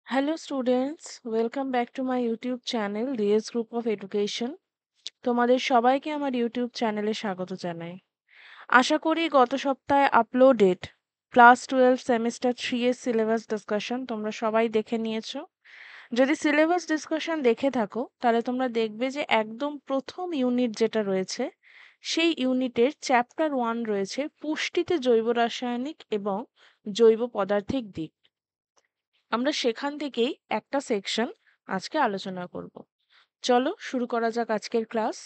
Hello students, welcome back to my YouTube channel DS Group of Education. তোমাদের সবাইকে আমার YouTube চ্যানেলে স্বাগত জানাই। আশা করি গত সপ্তাহে আপলোডেড ক্লাস 12 সেমিস্টার 3 এর সিলেবাস ডিসকাশন তোমরা সবাই দেখে নিয়েছো। যদি সিলেবাস ডিসকাশন দেখে থাকো তাহলে তোমরা দেখবে যে একদম প্রথম ইউনিট যেটা রয়েছে সেই ইউনিটের চ্যাপ্টার 1 রয়েছে পুষ্টিতে জৈব রাসায়নিক এবং জৈব পদার্থিক দিক। আমরা সেখান থেকেই একটা সেকশন আজকে আলোচনা করব। চলো শুরু করা যাক আজকের ক্লাস।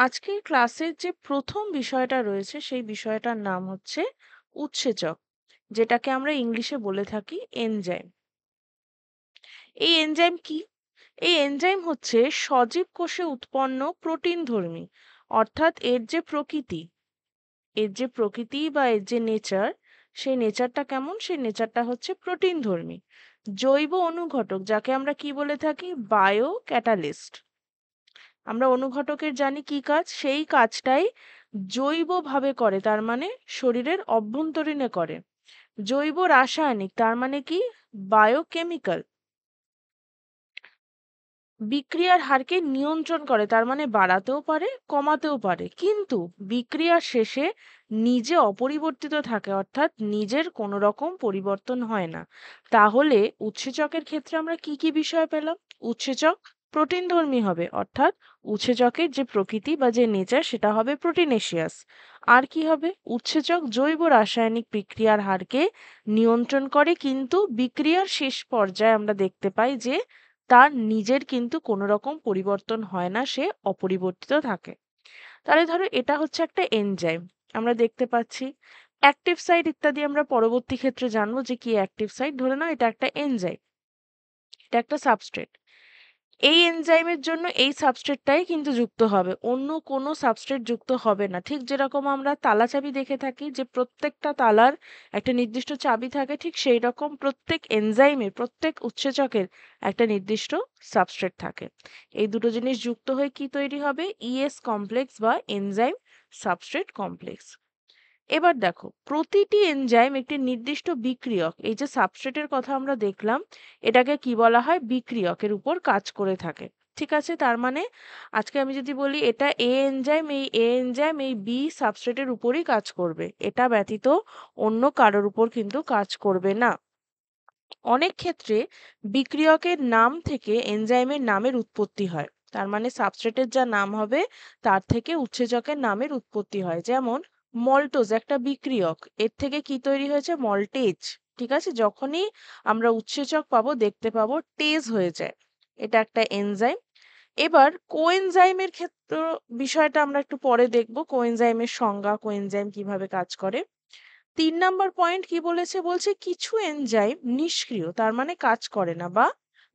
আজকের ক্লাসের যে প্রথম বিষয়টা রয়েছে সেই বিষয়টার নাম হচ্ছে উৎসেচক, যেটাকে আমরা ইংলিশে বলে থাকি এনজাইম। এই এনজাইম কি? এই এনজাইম হচ্ছে সজীব কোষে উৎপন্ন প্রোটিনধর্মী, অর্থাৎ এর যে প্রকৃতি বা এর যে নেচার, সেই নেচারটা কেমন? সেই নেচারটা হচ্ছে প্রোটিনধর্মী জৈব অনুঘটক, যাকে আমরা কি বলে থাকি? Bio catalyst. আমরা অনুঘটকের জানি কি কাজ? সেই কাজটাই জৈবভাবে করে, তার মানে শরীরের অভ্যন্তরীণে করে। জৈব রাসায়নিক তার মানে কি? বায়োকেমিক্যাল। বিক্রিয়ার হারকে নিয়ন্ত্রণ করে, তার মানে বাড়াতেও পারে কমাতেও পারে, কিন্তু বিক্রিয়ার শেষে নিজে অপরিবর্তিত থাকে, অর্থাৎ নিজের কোনো রকম পরিবর্তন হয় না। তাহলে উৎসেচকের ক্ষেত্রে আমরা কি কি বিষয় পেলাম? উৎসেচক প্রোটিনধর্মী হবে, অর্থাৎ উৎসেচকের যে প্রকৃতি বা যে নেচার সেটা হবে প্রোটিনেশিয়াস। আর কি হবে? উৎসেচক জৈব রাসায়নিক বিক্রিয়ার হারকে নিয়ন্ত্রণ করে, কিন্তু বিক্রিয়ার শেষ পর্যায়ে আমরা দেখতে পাই যে তার নিজের কিন্তু কোনো রকম পরিবর্তন হয় না, সে অপরিবর্তিত থাকে। তাহলে ধরো এটা হচ্ছে একটা এনজাইম, আমরা দেখতে পাচ্ছি। অ্যাক্টিভ সাইট ইত্যাদি আমরা পরবর্তী ক্ষেত্রে জানবো যে কি অ্যাক্টিভ সাইট। ধরে নাও এটা একটা এনজাইম, এটা একটা সাবস্ট্রেট। এই এনজাইমের জন্য এই সাবস্ট্রেটটাই কিন্তু যুক্ত হবে, অন্য কোনো সাবস্ট্রেট যুক্ত হবে না। ঠিক যেরকম আমরা তালা চাবি দেখে থাকি যে প্রত্যেকটা তালার একটা নির্দিষ্ট চাবি থাকে, ঠিক সেই রকম প্রত্যেক এনজাইমের, প্রত্যেক উৎসেচকের একটা নির্দিষ্ট সাবস্ট্রেট থাকে। এই দুটো জিনিস যুক্ত হয়ে কি তৈরি হবে? ইএস কমপ্লেক্স বা এনজাইম সাবস্ট্রেট কমপ্লেক্স। এবার দেখো, প্রতিটি এনজাইম একটি নির্দিষ্ট বিক্রিয়ক, এই যে সাবস্ট্রেটের কথা আমরা দেখলাম, এটাকে কি বলা হয়? বিক্রিয়কের উপর কাজ করে থাকে। ঠিক আছে, তার মানে আজকে আমি যদি বলি এটা এ এনজাইম, এই এ এনজাইম এই বি সাবস্ট্রেটের উপরই কাজ করবে, এটা ব্যতীত অন্য কারোর উপর কিন্তু কাজ করবে না। অনেক ক্ষেত্রে বিক্রিয়কের নাম থেকে এনজাইমের নামের উৎপত্তি হয়, তার মানে সাবস্ট্রেটের যা নাম হবে তার থেকে উৎসেচকের নামের উৎপত্তি হয়। যেমন মল্টোজ একটা বিক্রিয়ক, এর থেকে কি তৈরি হয়েছে? মল্টেজ। ঠিক আছে, যখনই আমরা উৎসেচক পাবো দেখতে পাবো টেজ হয়ে যায়, এটা একটা এনজাইম। এবার কোএনজাইমের ক্ষেত্রে বিষয়টা আমরা একটু পরে দেখব, কোএনজাইমের সংজ্ঞা, কোএনজাইম কিভাবে কাজ করে। 3 নম্বর পয়েন্ট কি বলেছে? বলছে কিছু এনজাইম নিষ্ক্রিয়, তার মানে কাজ করে না বা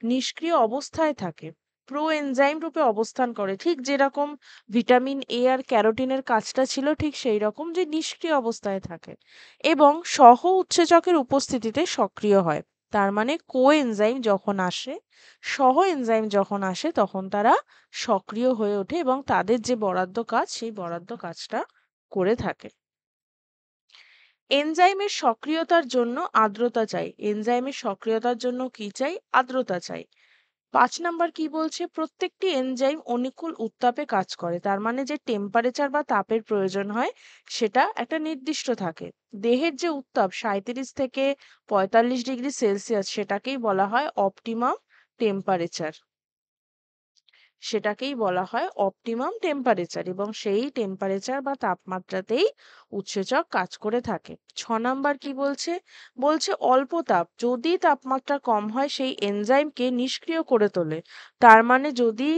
নিষ্ক্রিয় অবস্থায় থাকে, প্রো এনজাইম রূপে অবস্থান করে। ঠিক যেরকম ভিটামিন এ আর ক্যারোটিনের কাজটা ছিল ঠিক সেই রকম, যে নিষ্ক্রিয় অবস্থায় থাকে এবং সহ উৎসেচকের উপস্থিতিতে সক্রিয় হয়। তার মানে কো এনজাইম যখন আসে, সহ এনজাইম যখন আসে, তখন তারা সক্রিয় হয়ে ওঠে এবং তাদের যে বরাদ্দ কাজ সেই বরাদ্দ কাজটা করে থাকে। এনজাইমের সক্রিয়তার জন্য আর্দ্রতা চাই। এনজাইমের সক্রিয়তার জন্য কি চাই? আর্দ্রতা চাই। 5 নম্বর কি বলছে? প্রত্যেকটি এনজাইম অনুকূল উত্তাপে কাজ করে, তার মানে যে টেম্পারেচার বা তাপের প্রয়োজন হয় সেটা একটা নির্দিষ্ট থাকে। দেহের যে উত্তাপ 37 থেকে 45 ডিগ্রি সেলসিয়াস, সেটাকেই বলা হয় অপটিমাম টেম্পারেচার। সেটাকেই বলা হয় অপটিমাম টেম্পারেচার, এবং সেই টেম্পারেচার বা তাপমাত্রাতেই উৎসেচক কাজ করে থাকে। 6 নম্বর কি বলছে? বলছে অল্প তাপ, যদি তাপমাত্রা কম হয় সেই এনজাইমকে নিষ্ক্রিয় করে তোলে। তার মানে যদি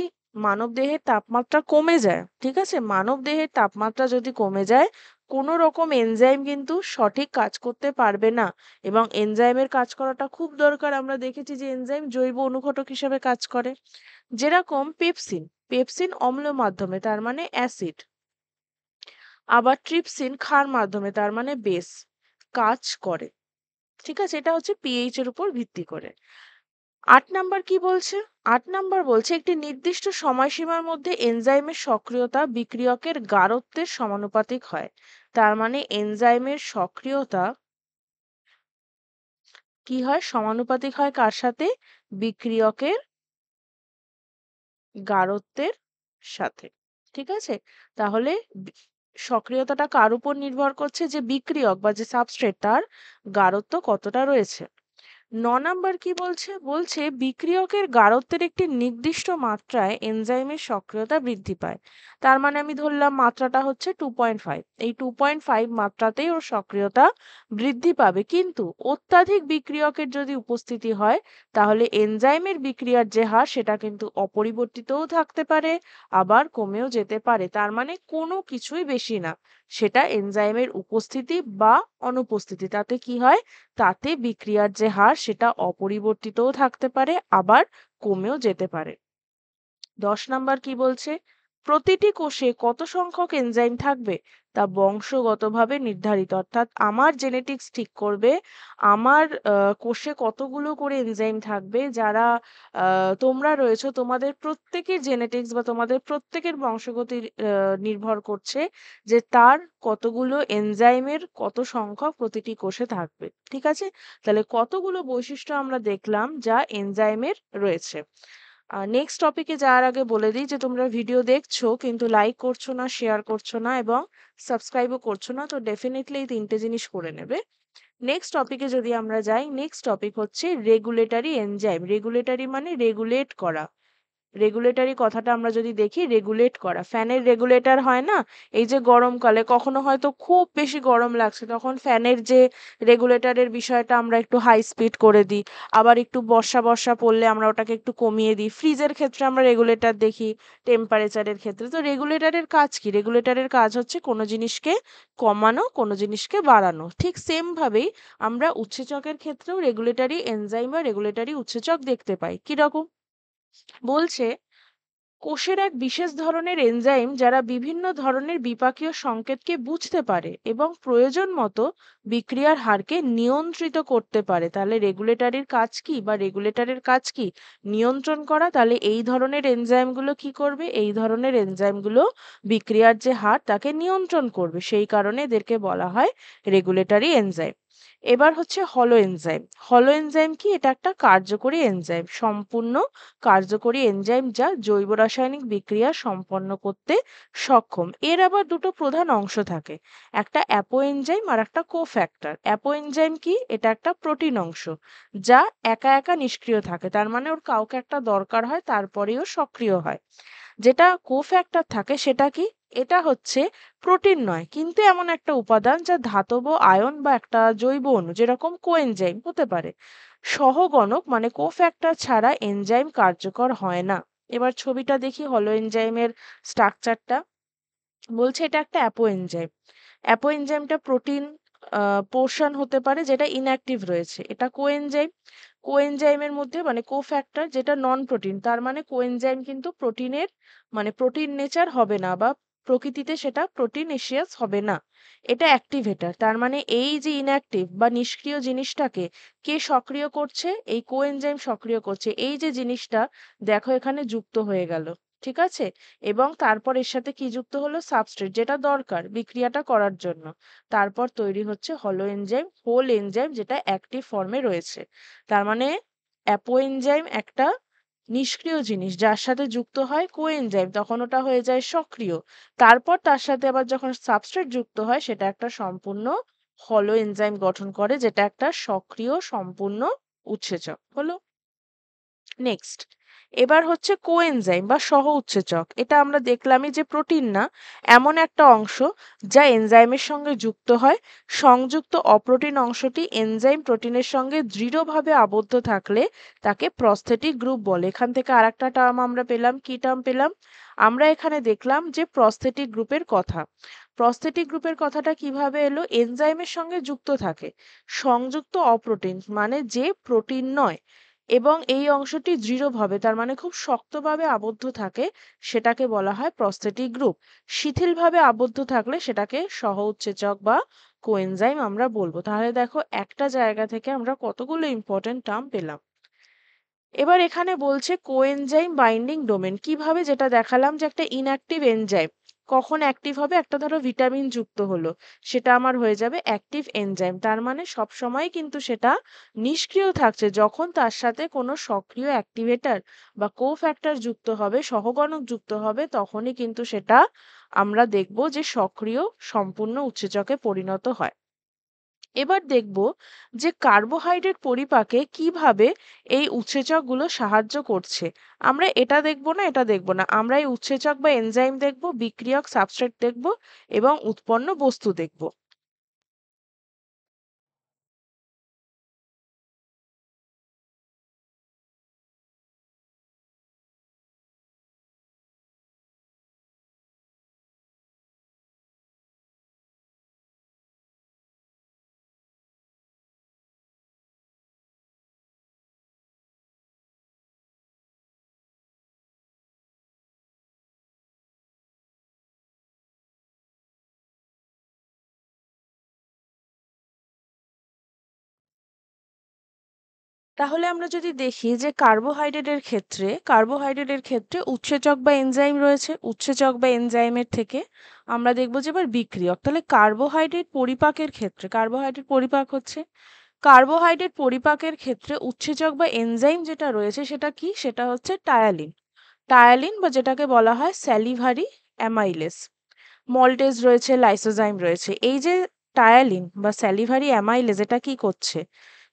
মানবদেহের তাপমাত্রা কমে যায়, ঠিক আছে, মানবদেহের তাপমাত্রা যদি কমে যায়, কোনো রকম এনজাইম কিন্তু সঠিক কাজ করতে পারবে না, এবং এনজাইমের কাজ করাটা খুব দরকার। আমরা দেখেছি যে এনজাইম জৈব অনুঘটক হিসেবে কাজ করে, যেরকম পেপসিন, পেপসিন অম্ল মাধ্যমে তার মানে অ্যাসিড, আবার ট্রিপসিন ক্ষার মাধ্যমে তার মানে বেস কাজ করে। ঠিক আছে, এটা হচ্ছে পিএইচ এর উপর ভিত্তি করে। 8 নম্বর কি বলছে? 8 নম্বর বলছে একটি নির্দিষ্ট সময়সীমার মধ্যে এনজাইমের সক্রিয়তা বিক্রিয়কের গাঢ়ত্বের সমানুপাতিক হয়। তার মানে এনজাইমের সক্রিয়তা কি হয়? সমানুপাতিক হয় কার সাথে? বিক্রিয়কের গারত্বের সাথে। ঠিক আছে? তাহলে সক্রিয়তাটা কার উপর নির্ভর করছে? যে বিক্রিয়ক বা যে সাবস্ট্রেট তার গারত্ব কতটা রয়েছে। ৯ নাম্বার কি বলছে? বলছে বিক্রিয়কের গারত্বের একটি নির্দিষ্ট মাত্রায় এনজাইমের সক্রিয়তা বৃদ্ধি পায়। তার মানে আমি ধরলাম মাত্রাটা হচ্ছে 2.5। এই 2.5 মাত্রাতেই ওর সক্রিয়তা বৃদ্ধি পাবে। কিন্তু অত্যাধিক বিক্রিয়কের যদি উপস্থিতি হয় তাহলে এনজাইমের বিক্রিয়ার যে হার সেটা কিন্তু অপরিবর্তিতও থাকতে পারে, আবার কমেও যেতে পারে। তার মানে কোনো কিছুই বেশি না। সেটা এনজাইমের উপস্থিতি বা অনুপস্থিতি। তাতে কি হয়? তাতে বিক্রিয়ার যে হার সেটা অপরিবর্তিতও থাকতে পারে, আবার কমেও যেতে পারে। ১০ নাম্বার কি বলছে? প্রতিটি কোষে কত সংখ্যক এনজাইম থাকবে তা বংশগতভাবে নির্ধারিত। অর্থাৎ আমার জেনেটিক্স ঠিক করবে আমার কোষে কতগুলো করে এনজাইম থাকবে। যারা তোমরা রয়েছো তোমাদের প্রত্যেকের জেনেটিক্স বা তোমাদের প্রত্যেকের বংশগতি নির্ভর করছে যে তার কতগুলো এনজাইমের কত সংখ্যক প্রতিটি কোষে থাকবে। ঠিক আছে? তাহলে কতগুলো বৈশিষ্ট্য আমরা দেখলাম যা এনজাইমের রয়েছে। নেক্সট টপিকে যাওয়ার আগে বলে দিই যে তোমরা ভিডিও দেখছো কিন্তু লাইক করছো না, শেয়ার করছো না এবং সাবস্ক্রাইবও করছো না। তো ডেফিনেটলি এই ৩ টে জিনিস করে নেবে। নেক্সট টপিকে যদি আমরা যাই, নেক্সট টপিক হচ্ছে রেগুলেটরি এনজাইম। রেগুলেটরি মানে রেগুলেট করা। রেগুলেটরি কথাটা আমরা যদি দেখি, রেগুলেট করা। ফ্যানের রেগুলেটর হয় না? এই যে গরমকালে কখনো হয়তো খুব বেশি গরম লাগছে তখন ফ্যানের যে রেগুলেটরের বিষয়টা আমরা একটু হাই স্পিড করে দিই। আবার একটু বর্ষা বর্ষা পড়লে আমরা ওটাকে একটু কমিয়ে দিই। ফ্রিজের ক্ষেত্রে আমরা রেগুলেটর দেখি টেম্পারেচারের ক্ষেত্রে। তো রেগুলেটরের কাজ কি? রেগুলেটরের কাজ হচ্ছে কোনো জিনিসকে কমানো, কোনো জিনিসকে বাড়ানো। ঠিক সেম ভাবেই আমরা উৎসেচকের ক্ষেত্রেও রেগুলেটরি এনজাইম বা রেগুলেটরি উৎসেচক দেখতে পাই। কিরকম? বলছে কোষের এক বিশেষ ধরনের এনজাইম যারা বিভিন্ন ধরনের বিপাকীয় সংকেতকে বুঝতে পারে এবং প্রয়োজন মতো বিক্রিয়ার হারকে নিয়ন্ত্রিত করতে পারে। তাহলে রেগুলেটরির কাজ কি বা রেগুলেটরের কাজ কি? নিয়ন্ত্রণ করা। তাহলে এই ধরনের এনজাইমগুলো কি করবে? এই ধরনের এনজাইমগুলো বিক্রিয়ার যে হার তাকে নিয়ন্ত্রণ করবে। সেই কারণে এদেরকে বলা হয় রেগুলেটরি এনজাইম। এবার হচ্ছে হলো এনজাইম। হলো এনজাইম কি? এটা একটা কার্যকরী এনজাইম, সম্পূর্ণ কার্যকরী এনজাইম যা জৈব রাসায়নিক বিক্রিয়া সম্পন্ন করতে সক্ষম। এর আবার দুটো প্রধান অংশ থাকে, একটা অ্যাপো এনজাইম আর একটা কোফ্যাক্টর। অ্যাপো এনজাইম কি? এটা একটা প্রোটিন অংশ যা একা একা নিষ্ক্রিয় থাকে। তার মানে ওর কাউকে একটা দরকার হয় তারপরেও সক্রিয় হয়। যেটা কোফ্যাক্টর থাকে সেটা কি? এটা হচ্ছে প্রোটিন নয় কিন্তু এমন একটা উপাদান যা ধাতব আয়ন বা একটা জৈব অণু যেরকম কোএনজাইম হতে পারে। সহগণক মানে কোফ্যাক্টর ছাড়া এনজাইম কার্যকর হয় না। এবার ছবিটা দেখি হলো এনজাইমের স্ট্রাকচারটা। বলছে এটা একটা অ্যাপো এনজাইম। অ্যাপো এনজাইমটা প্রোটিন পোর্শন হতে পারে যেটা ইনঅ্যাক্টিভ রয়েছে। এটা কোএনজাইম। কোএনজাইমের মধ্যে মানে কোফ্যাক্টর যেটা নন প্রোটিন। তার মানে কোএনজাইম কিন্তু প্রোটিনের মানে প্রোটিন নেচার হবে না বা প্রকৃতিতে সেটা প্রোটিনেশিয়াস হবে না। এটা অ্যাক্টিভেটর। তার মানে এই যে ইনঅ্যাক্টিভ বা নিষ্ক্রিয় জিনিসটাকে কে সক্রিয় করছে? এই কোএনজাইম সক্রিয় করছে। এই যে জিনিসটা দেখো এখানে যুক্ত হয়ে গেল। ঠিক আছে? এবং তারপর এর সাথে কি যুক্ত হলো? সাবস্ট্রেট যেটা দরকার বিক্রিয়াটা করার জন্য। তারপর তৈরি হচ্ছে হলো এনজাইম, হোল এনজাইম যেটা অ্যাক্টিভ ফর্মে রয়েছে। তার মানে অ্যাপো এনজাইম একটা নিষ্ক্রিয় জিনিস যার সাথে যুক্ত হয় কোএনজাইম তখন ওটা হয়ে যায় সক্রিয়। তারপর তার সাথে আবার যখন সাবস্ট্রেট যুক্ত হয় সেটা একটা সম্পূর্ণ হলো এনজাইম গঠন করে যেটা একটা সক্রিয় সম্পূর্ণ উৎসেচক হলো। নেক্সট এবার হচ্ছে কোএনজাইম বা সহ উৎসেচক। এটা আমরা দেখলামই যে প্রোটিন না, এমন একটা অংশ যা এনজাইমের সঙ্গে যুক্ত হয়। সংযুক্ত অপ্রোটিন অংশটি এনজাইম প্রোটিনের সঙ্গে দৃঢ়ভাবে আবদ্ধ থাকলে তাকে প্রস্থেটিক গ্রুপ বলে। এখান থেকে আরেকটা টার্ম আমরা পেলাম। কি টার্ম পেলাম? আমরা এখানে দেখলাম যে প্রস্থেটিক গ্রুপের কথা। প্রস্থেটিক গ্রুপের কথাটা কিভাবে এলো? এনজাইমের সঙ্গে যুক্ত থাকে সংযুক্ত অপ্রোটিন মানে যে প্রোটিন নয় এবং এই অংশটি দৃঢ়ভাবে তার মানে খুব শক্তভাবে আবদ্ধ থাকে সেটাকে বলা হয় প্রস্থেটিক গ্রুপ। শিথিলভাবে আবদ্ধ থাকলে সেটাকে সহ উৎসেচক বা কোএনজাইম আমরা বলবো। তাহলে দেখো একটা জায়গা থেকে আমরা কতগুলো ইম্পর্টেন্ট টার্ম পেলাম। এবার এখানে বলছে কোএনজাইম বাইন্ডিং ডোমেন কিভাবে, যেটা দেখালাম যে একটা ইনঅ্যাক্টিভ এনজাইম কখন অ্যাক্টিভ হবে, একটা ধরো ভিটামিন যুক্ত হলো, সেটা আমার হয়ে যাবে অ্যাক্টিভ এনজাইম। তার মানে সবসময় কিন্তু সেটা নিষ্ক্রিয় থাকছে, যখন তার সাথে কোনো সক্রিয় অ্যাক্টিভেটর বা কোফ্যাক্টর যুক্ত হবে, সহগণক যুক্ত হবে, তখনই কিন্তু সেটা আমরা দেখব যে সক্রিয় সম্পূর্ণ উৎসেচকে পরিণত হয়। এবার দেখব যে কার্বোহাইড্রেট পরিপাকে কিভাবে এই উৎসেচকগুলো সাহায্য করছে। আমরা এটা দেখব না, এটা দেখব না, আমরা এই উৎসেচক বা এনজাইম দেখব, বিক্রিয়ক সাবস্ট্রেট দেখব এবং উৎপন্ন বস্তু দেখব। তাহলে আমরা যদি দেখি যে কার্বোহাইড্রেটের ক্ষেত্রে উৎসেচক বা এনজাইম রয়েছে, উৎসেচক বা এনজাইমের থেকে আমরা দেখব যে এবার বিক্রিয়ক। তাহলে কার্বোহাইড্রেট পরিপাক হচ্ছে, কার্বোহাইড্রেট পরিপাকের ক্ষেত্রে উৎসেচক বা এনজাইম যেটা রয়েছে সেটা কি, সেটা হচ্ছে টায়ালিন। টায়ালিন বা যেটাকে বলা হয় স্যালিভারি অ্যামাইলেস। মল্টেজ রয়েছে, লাইসোজাইম রয়েছে। এই যে টায়ালিন বা স্যালিভারি অ্যামাইলেজ, এটা কি করছে,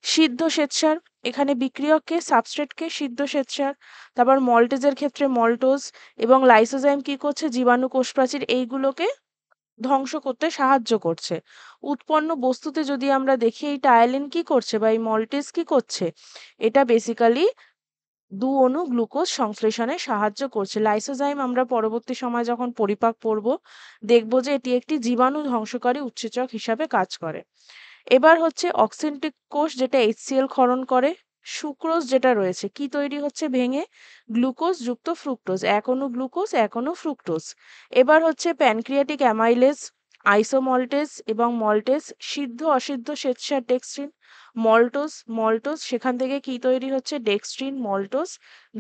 সিদ্ধ শ্বেতসার, এখানে বিক্রিয়ককে সাবস্ট্রেটকে সিদ্ধ শ্বেতসার। তারপর মল্টেজের ক্ষেত্রে মল্টোজ এবং লাইসোজাইম কি করছে, জীবাণু কোষপ্রাচীর এইগুলোকে ধ্বংস করতে সাহায্য করছে। উৎপন্ন বস্তুতে যদি আমরা দেখি এই টায়ালিন কি করছে বা এই মল্টেজ কি করছে, এটা বেসিক্যালি অণু গ্লুকোজ সংশ্লেষণে সাহায্য করছে। লাইসোজাইম আমরা পরবর্তী সময় যখন পরিপাক পড়ব দেখব যে এটি একটি জীবাণু ধ্বংসকারী উৎসেচক হিসাবে কাজ করে। এবার হচ্ছে অক্সিনটিক কোষ, যেটা HCl ক্ষরণ করে। সুক্রোজ যেটা রয়েছে কি তৈরি হচ্ছে, ভেঙে গ্লুকোজ যুক্ত ফ্রুক্টোজ, এক অণু গ্লুকোজ এক অণু ফ্রুক্টোজ। এবার হচ্ছে প্যানক্রিয়াটিক অ্যামাইলেজ, আইসোমল্টেজ এবং মল্টেজ, সিদ্ধ অসিদ্ধ শ্বেতসার ডেক্সট্রিন, মল্টোজ সেখান থেকে কি তৈরি হচ্ছে, ডেক্সট্রিন মল্টোজ,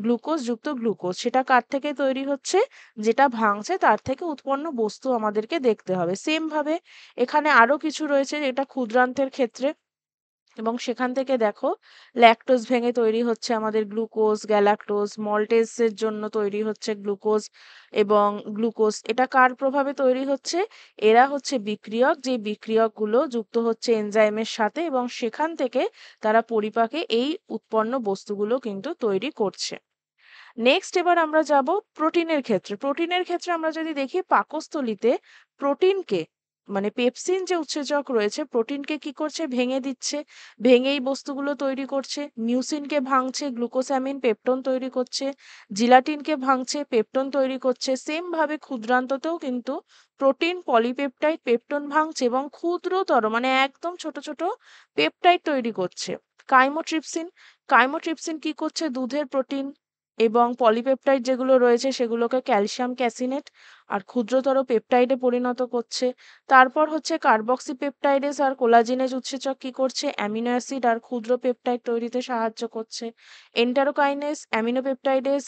গ্লুকোজ যুক্ত গ্লুকোজ। সেটা কার থেকে তৈরি হচ্ছে, যেটা ভাঙছে তার থেকে উৎপন্ন বস্তু আমাদেরকে দেখতে হবে। সেম ভাবে এখানে আরো কিছু রয়েছে, এটা ক্ষুদ্রান্তের ক্ষেত্রে, এবং সেখান থেকে দেখো ল্যাকটোজ ভেঙে তৈরি হচ্ছে আমাদের গ্লুকোজ, গ্যালাক্টোজ, মল্টেজের জন্য তৈরি হচ্ছে গ্লুকোজ এবং গ্লুকোজ। এটা কার প্রভাবে তৈরি হচ্ছে, এরা হচ্ছে বিক্রিয়ক, যে বিক্রিয়কগুলো যুক্ত হচ্ছে এনজাইমের সাথে এবং সেখান থেকে তারা পরিপাকে এই উৎপন্ন বস্তুগুলো কিন্তু তৈরি করছে। নেক্সট এবার আমরা যাব প্রোটিনের ক্ষেত্রে আমরা যদি দেখি পাকস্থলীতে প্রোটিনকে, মানে পেপসিন যে উৎসেচক রয়েছে প্রোটিনকে কি করছে, ভেঙে দিচ্ছে, ভেঙে এই বস্তুগুলো তৈরি করছে। মিউসিনকে ভাঙছে, গ্লুকোসামিন পেপটন তৈরি করছে। জিলাটিনকে ভাঙছে, পেপটন তৈরি করছে। সেম ভাবে ক্ষুদ্রান্ততেও কিন্তু প্রোটিন পলিপেপটাইড পেপটন ভাঙছে এবং ক্ষুদ্রতর মানে একদম ছোট ছোট পেপটাইড তৈরি করছে। কাইমোট্রিপসিন কাইমোট্রিপসিন কি করছে, দুধের প্রোটিন এবং পলিপেপটাইড যেগুলো রয়েছে সেগুলোকে ক্যালসিয়াম ক্যাসিনেট আর ক্ষুদ্রতর পেপটাইডে পরিণত করছে। তারপর হচ্ছে কার্বক্সিপেপটাইডেস আর কোলাজিনেজ উৎসেচক কি করছে, অ্যামিনো অ্যাসিড আর ক্ষুদ্র পেপটাইড তৈরিতে সাহায্য করছে। এন্টারোকাইনেস, অ্যামিনোপেপটাইডেস,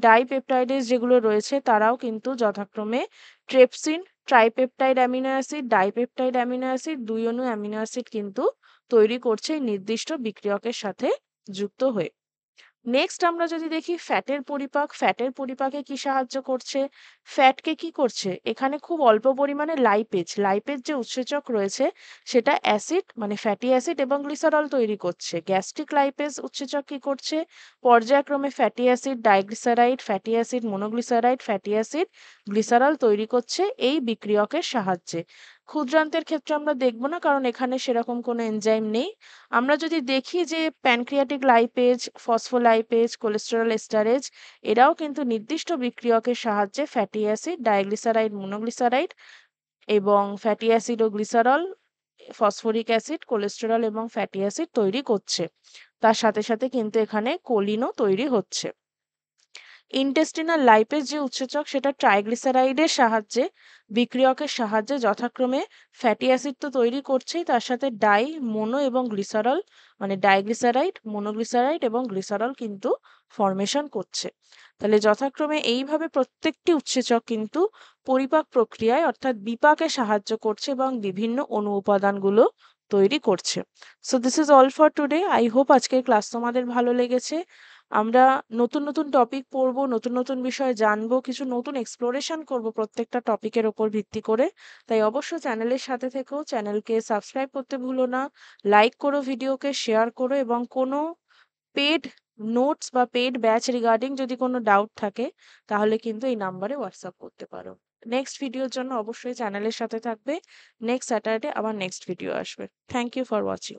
ডাইপেপটাইডেস যেগুলো রয়েছে তারাও কিন্তু যথাক্রমে trypsin, tripeptide amino acid, dipeptide amino acid, দুই অণু অ্যামিনো অ্যাসিড কিন্তু তৈরি করছে এই নির্দিষ্ট বিক্রিয়কের সাথে যুক্ত হয়ে। নেক্সট আমরা যদি দেখি ফ্যাটের পরিপাকে কি সাহায্য করছে, ফ্যাটকে কি করছে, এখানে খুব অল্প পরিমাণে লাইপেজ যে উৎসেচক রয়েছে সেটা অ্যাসিড মানে ফ্যাটি অ্যাসিড এবং গ্লিসারল তৈরি করছে। গ্যাস্ট্রিক লাইপেজ উৎসেচক কি করছে, পর্যায়ক্রমে fatty acid diglyceride, fatty acid monoglyceride, fatty acid glycerol তৈরি করছে এই বিক্রিয়কের সাহায্যে। ক্ষুদ্রান্তের ক্ষেত্রে আমরা দেখব না, কারণ এখানে সেরকম কোনো এনজাইম নেই। আমরা যদি দেখি যে pancreatic lipase, phospholipase, cholesterol esterase এরাও কিন্তু নির্দিষ্ট বিক্রিয়কের সাহায্যে ফ্যাটি অ্যাসিড ডাইগ্লিসারাইড মনোগ্লিসারাইড এবং ফ্যাটি অ্যাসিড ও গ্লিসারল, ফসফরিক অ্যাসিড, কোলেস্টেরল এবং ফ্যাটি অ্যাসিড তৈরি করছে। তার সাথে সাথে কিন্তু এখানে কোলিনও তৈরি হচ্ছে। ইন্টেস্টিনাল লাইপেজ যে উৎসেচক সেটা ট্রাইগ্লিসারাইডের সাহায্যে বিক্রিয়কের সাহায্যে যথাক্রমে ফ্যাটি অ্যাসিড তো তৈরি করছেই, তার সাথে ডাই, মোনো এবং গ্লিসারল মানে ডাইগ্লিসারাইড, মোনোগ্লিসারাইড এবং গ্লিসারল কিন্তু ফর্মেশন করছে। তাহলে যথাক্রমে এইভাবে প্রত্যেকটি উৎসেচক কিন্তু পরিপাক প্রক্রিয়ায় অর্থাৎ বিপাকে সাহায্য করছে এবং বিভিন্ন অণু উপাদানগুলো তৈরি করছে। So this is all for today. I hope আজকের ক্লাস তোমাদের ভালো লেগেছে। আমরা নতুন নতুন টপিক পড়বো, নতুন নতুন বিষয় জানবো, কিছু নতুন এক্সপ্লোরেশন করব প্রত্যেকটা টপিকের ওপর ভিত্তি করে। তাই অবশ্যই চ্যানেলের সাথে থেকো, চ্যানেলকে সাবস্ক্রাইব করতে ভুলো না, লাইক করো, ভিডিওকে শেয়ার করো, এবং কোনো পেড নোটস বা পেড ব্যাচ রিগার্ডিং যদি কোনো ডাউট থাকে তাহলে কিন্তু এই নাম্বারে হোয়াটসঅ্যাপ করতে পারো। নেক্সট ভিডিওর জন্য অবশ্যই চ্যানেলের সাথে থাকবে। নেক্সট স্যাটারডে আবার নেক্সট ভিডিও আসবে। Thank you for watching.